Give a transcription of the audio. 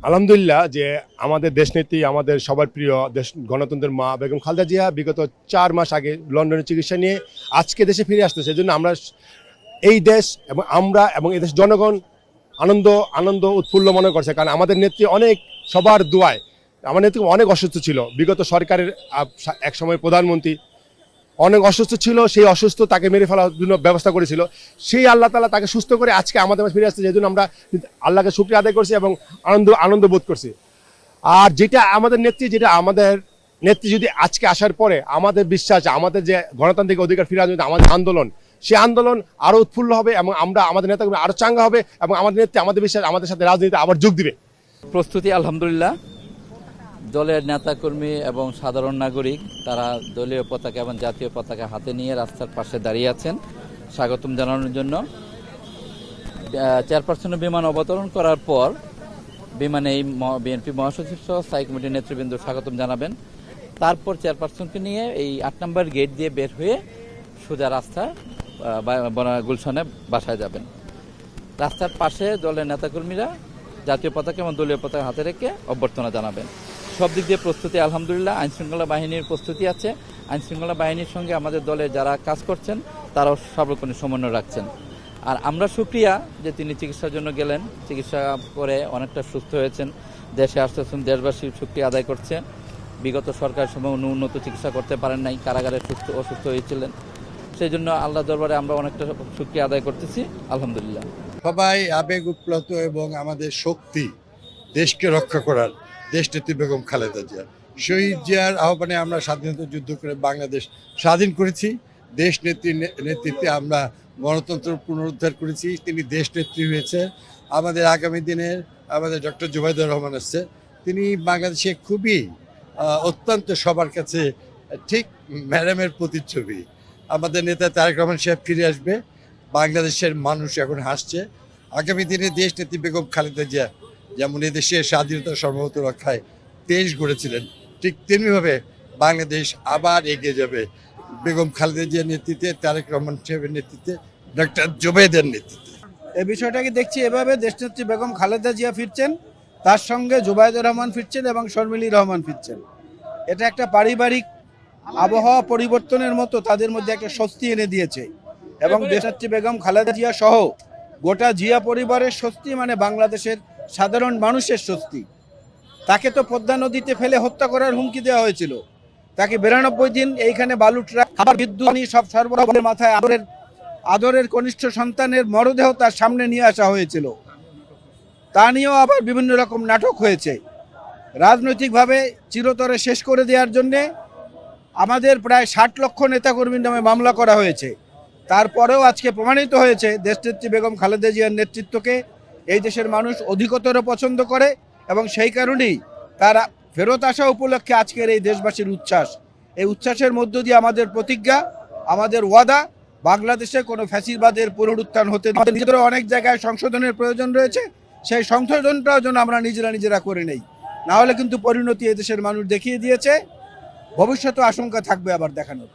আলহামদুলিল্লাহ যে আমাদের দেশনেত্রী, আমাদের সবার প্রিয় দেশ গণতন্ত্রের মা বেগম খালেদা জিয়া বিগত 4 মাস আগে লন্ডনে চিকিৎসা নিয়ে আজকে দেশে ফিরে আসতেছে। সেজন্য আমরা এই দেশ এবং আমরা এবং এই দেশ জনগণ আনন্দ আনন্দ উৎফুল্ল মনে করছে, কারণ আমাদের নেত্রী অনেক সবার দোয়ায়, আমার নেত্রী অনেক অসুস্থ ছিল, বিগত সরকারের এক সময় প্রধানমন্ত্রী অনেক অসুস্থ ছিল, সেই অসুস্থ তাকে মেরে ফেলার জন্য ব্যবস্থা করেছিল, সেই আল্লাহ তাআলা তাকে সুস্থ করে আজকে আমাদের মাঝে ফিরে আসছে। সেই জন্য আমরা আল্লাহকে শুকরিয়া আদায় করছি এবং আনন্দ বোধ করছি। আর যেটা আমাদের নেত্রী যদি আজকে আসার পরে আমাদের বিশ্বাস, আমাদের যে গণতান্ত্রিক অধিকার ফিরে আসবে, আমাদের আন্দোলন, সেই আন্দোলন আরো উৎফুল্ল হবে এবং আমরা আমাদের নেতাকর্মী আরো চাঙ্গা হবে এবং আমাদের নেত্রী আমাদের বিশ্বাস আমাদের সাথে রাজনীতিতে আবার যোগ দিবে। প্রস্তুতি আলহামদুলিল্লাহ, দলের নেতাকর্মী এবং সাধারণ নাগরিক তারা দলীয় পতাকা এবং জাতীয় পতাকা হাতে নিয়ে রাস্তার পাশে দাঁড়িয়ে আছেন স্বাগতম জানানোর জন্য। চেয়ারপারসনের বিমান অবতরণ করার পর বিমানে এই বিএনপি মহাসচিব সহ স্থায়ী কমিটির নেতৃবৃন্দ স্বাগতম জানাবেন। তারপর চেয়ারপারসনকে নিয়ে এই 8 নম্বর গেট দিয়ে বের হয়ে সোজা রাস্তা গুলশানে বাসায় যাবেন। রাস্তার পাশে দলের নেতাকর্মীরা জাতীয় পতাকা এবং দলীয় পতাকা হাতে রেখে অভ্যর্থনা জানাবেন। সব দিক দিয়ে প্রস্তুতি আলহামদুলিল্লাহ। আইনশৃঙ্খলা বাহিনীর প্রস্তুতি আছে, আইনশৃঙ্খলা বাহিনীর সঙ্গে আমাদের দলে যারা কাজ করছেন তারাও সর্বক্ষণে সমন্বয় রাখছেন। আর আমরা সুক্রিয়া যে তিনি চিকিৎসার জন্য গেলেন, চিকিৎসা করে অনেকটা সুস্থ হয়েছেন, দেশে আসতেছেন, দেশবাসী সুক্রিয়া আদায় করছে। বিগত সরকারের সময় উন্নত চিকিৎসা করতে পারেন নাই, কারাগারে অসুস্থ হয়েছিলেন, সেই জন্য আল্লাহ দরবারে আমরা অনেকটা সুক্রিয়া আদায় করতেছি আলহামদুলিল্লাহ। সবাই আবেগ উৎপ্লত এবং আমাদের শক্তি দেশকে রক্ষা করার দেশনেত্রী বেগম খালেদা জিয়া। শহীদ জিয়ার আহ্বানে আমরা স্বাধীনতা যুদ্ধ করে বাংলাদেশ স্বাধীন করেছি। দেশনেত্রীর নেতৃত্বে আমরা গণতন্ত্র পুনরুদ্ধার করেছি। তিনি দেশনেত্রী হয়েছে। আমাদের আগামী দিনের আমাদের ডক্টর জুবাইদুর রহমান আসছে, তিনি বাংলাদেশে খুবই অত্যন্ত সবার কাছে ঠিক ম্যাডামের প্রতিচ্ছবি। আমাদের নেতা তারেক রহমান সাহেব ফিরে আসবে, বাংলাদেশের মানুষ এখন হাসছে। আগামী দিনে দেশ নেত্রী বেগম খালেদা জিয়া যেমন এদেশের স্বাধীনতা সর্বভৌম রক্ষায় দেশ গড়েছিলেন, ঠিক তেমনিভাবে বাংলাদেশ আবার এগিয়ে যাবে বেগম খালেদা জিয়ার নেতৃত্বে, তারেক রহমান সাহেবের নেতৃত্বে, ডক্টর জুবাইদের নেতৃত্বে। এই বিষয়টাকে দেখছি এভাবে, দেশনেত্রী বেগম খালেদা জিয়া ফিরছেন, তার সঙ্গে জুবাইদুর রহমান ফিরছেন এবং শর্মিলী রহমান ফিরছেন। এটা একটা পারিবারিক আবহাওয়া পরিবর্তনের মতো তাদের মধ্যে একটা স্বস্তি এনে দিয়েছে এবং দেশনেত্রী বেগম খালেদা জিয়া সহ গোটা জিয়া পরিবারের স্বস্তি মানে বাংলাদেশের সাধারণ মানুষের স্বস্তি। তাকে তো পদ্মা নদীতে ফেলে হত্যা করার হুমকি দেওয়া হয়েছিল, তাকে 92 দিন এইখানে বালু ট্রাক, খাবার, বিদ্যুৎ সব সরবরাহের মাথায় আদরের কনিষ্ঠ সন্তানের মরদেহ তার সামনে নিয়ে আসা হয়েছিল। তা নিয়েও আবার বিভিন্ন রকম নাটক হয়েছে। রাজনৈতিকভাবে চিরতরে শেষ করে দেওয়ার জন্যে আমাদের প্রায় 60 লক্ষ নেতাকর্মীর নামে মামলা করা হয়েছে। তারপরেও আজকে প্রমাণিত হয়েছে দেশনেত্রী বেগম খালেদা জিয়ার নেতৃত্বকে এই দেশের মানুষ অধিকতর পছন্দ করে এবং সেই কারণেই তারা ফেরত আসা উপলক্ষে আজকের এই দেশবাসীর উচ্ছ্বাস। এই উচ্ছ্বাসের মধ্য দিয়ে আমাদের প্রতিজ্ঞা, আমাদের ওয়াদা, বাংলাদেশে কোনো ফ্যাসিবাদের পুনরুত্থান হতে নিজেদেরও অনেক জায়গায় সংশোধনের প্রয়োজন রয়েছে, সেই সংশোধনটাও যেন আমরা নিজেরা করে নেই, না হলে কিন্তু পরিণতি এদেশের মানুষ দেখিয়ে দিয়েছে, ভবিষ্যতে আশঙ্কা থাকবে আবার দেখানোর।